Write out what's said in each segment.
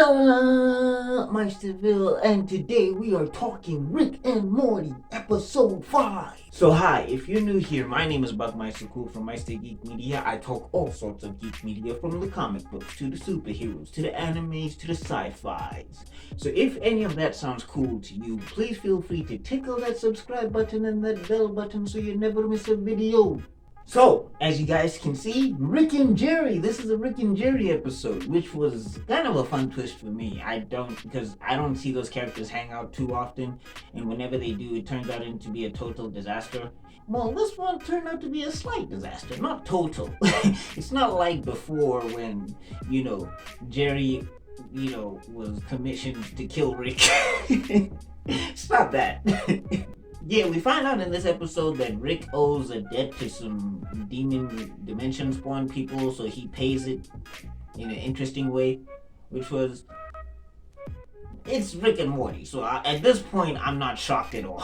up, Meisterville? And today we are talking Rick and Morty, episode 5. So hi, if you're new here, my name is Buckmeister Cool from Meister Geek Media. I talk all sorts of geek media, from the comic books, to the superheroes, to the animes, to the sci-fis. So if any of that sounds cool to you, please feel free to tickle that subscribe button and that bell button so you never miss a video. So, as you guys can see, Rick and Jerry. This is a Rick and Jerry episode, which was kind of a fun twist for me. Because I don't see those characters hang out too often, and whenever they do, it turns out to be a total disaster. Well, this one turned out to be a slight disaster, not total. It's not like before when, Jerry, was commissioned to kill Rick. It's not that. Yeah, we find out in this episode that Rick owes a debt to some demon dimension spawn people, so he pays it in an interesting way, which was, it's Rick and Morty, so at this point, I'm not shocked at all.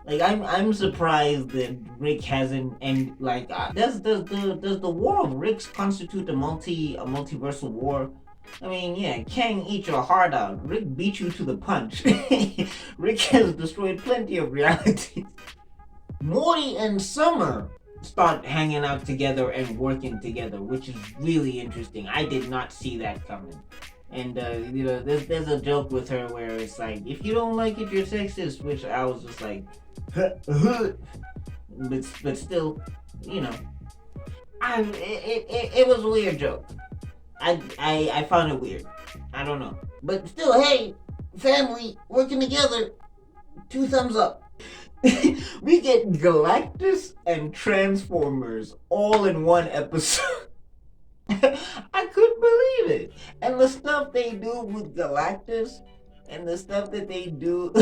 I'm surprised that Rick hasn't, and does the War of Ricks constitute a multiversal war? I mean, yeah, Kang eat your heart out. Rick beat you to the punch. Rick has destroyed plenty of realities. Morty and Summer start hanging out together and working together, which is really interesting. I did not see that coming. And, there's a joke with her where it's like, if you don't like it, you're sexist, which I was just like, but still, it was a weird joke. I found it weird. I don't know. But still, hey, family, working together, 2 thumbs up. We get Galactus and Transformers all in one episode. I couldn't believe it. And the stuff they do with Galactus and the stuff that they do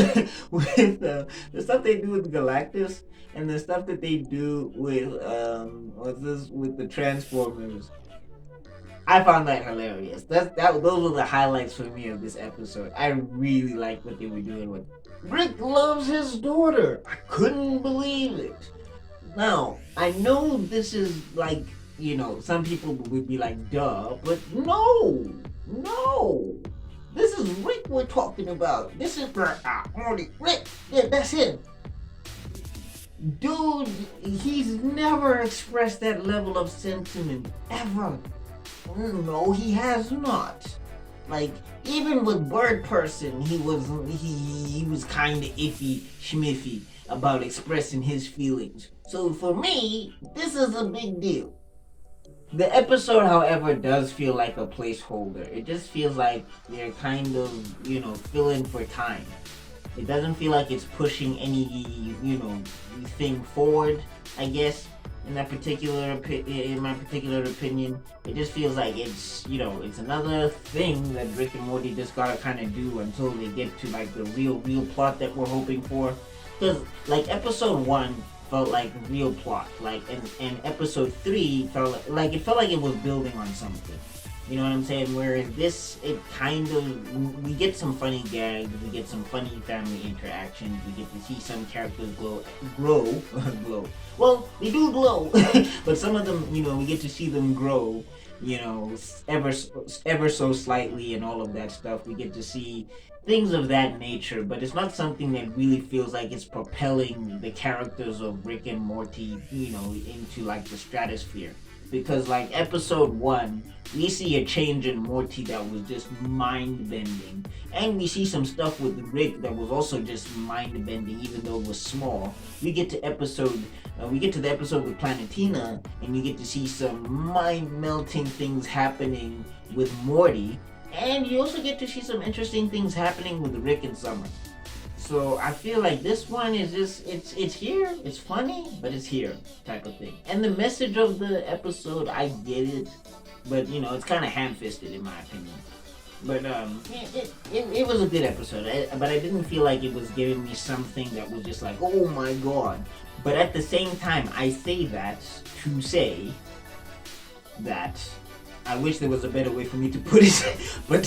with Galactus and the stuff that they do with with the Transformers. I found that hilarious. Those were the highlights for me of this episode. I really liked what they were doing with Rick loves his daughter. I couldn't believe it. Now, I know this is some people would be like, duh, but no. This is Rick we're talking about. This is Morty. Rick, yeah, that's him. Dude, he's never expressed that level of sentiment, ever. No, he has not. Even with Bird Person, he was kind of iffy, schmiffy about expressing his feelings. So for me, this is a big deal. The episode, however, does feel like a placeholder. It just feels like they're kind of, filling for time. It doesn't feel like it's pushing any, thing forward, I guess. In my particular opinion, it just feels like it's another thing that Rick and Morty just gotta kind of do until they get to the real plot that we're hoping for. Because episode 1 felt like real plot, and episode 3 felt like it was building on something. You know what I'm saying? Whereas this, we get some funny gags, we get some funny family interactions, we get to see some characters glow. Well, they do glow, but some of them, we get to see them grow, ever so slightly and all of that stuff. We get to see things of that nature, but it's not something that really feels like it's propelling the characters of Rick and Morty, into the stratosphere. Because episode 1, we see a change in Morty that was just mind-bending. And we see some stuff with Rick that was also just mind-bending, even though it was small. We get to the episode with Planetina, and we get to see some mind-melting things happening with Morty. And you also get to see some interesting things happening with Rick and Summer. So I feel like this one is just, it's here, it's funny, but it's here type of thing. And the message of the episode, I get it, but it's kind of ham-fisted in my opinion. But it was a good episode, but I didn't feel like it was giving me something that was just like, oh my god. But at the same time, I say that to say that I wish there was a better way for me to put it, but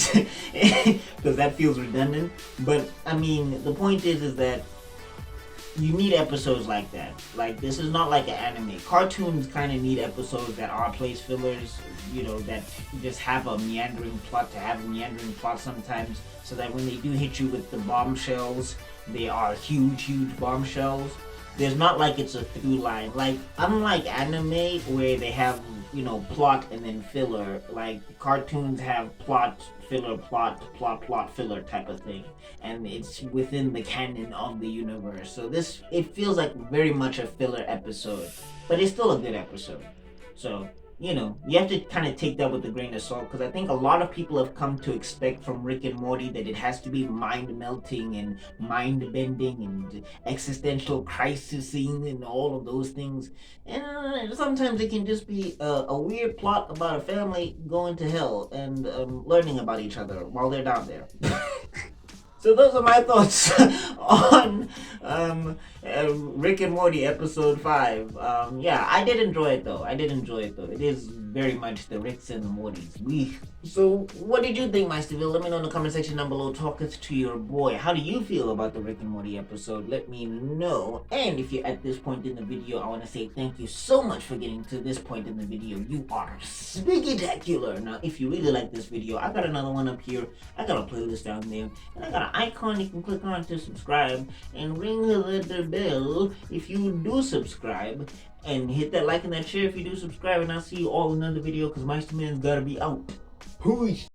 because that feels redundant. But I mean, the point is that you need episodes like that. Like, this is not like an anime. Cartoons kind of need episodes that are place fillers, you know, that just have a meandering plot to have a meandering plot sometimes, so that when they do hit you with the bombshells, they are huge bombshells. There's not like it's a through line. Like, unlike anime where they have, you know, plot and then filler, like cartoons have plot, filler, plot, filler type of thing. And it's within the canon of the universe. So this, it feels like very much a filler episode. But it's still a good episode. So, you know, you have to kind of take that with a grain of salt, because I think a lot of people have come to expect from Rick and Morty that it has to be mind melting and mind bending and existential crisising and all of those things. And sometimes it can just be a weird plot about a family going to hell and learning about each other while they're down there. So those are my thoughts on Rick and Morty episode 5. Yeah, I did enjoy it though. It is very much the Ricks and the Mortys. So what did you think, Meisterville? Let me know in the comment section down below. Talk us to your boy. How do you feel about the Rick and Morty episode? Let me know. And if you're at this point in the video, I want to say thank you so much for getting to this point in the video. You are spectacular. Now, if you really like this video, I got another one up here. I got a playlist down there. And I got an icon you can click on to subscribe. And ring the bell if you do subscribe. And hit that like and that share if you do subscribe. And I'll see you all in another video, because Meisterman's gotta be out. Peace.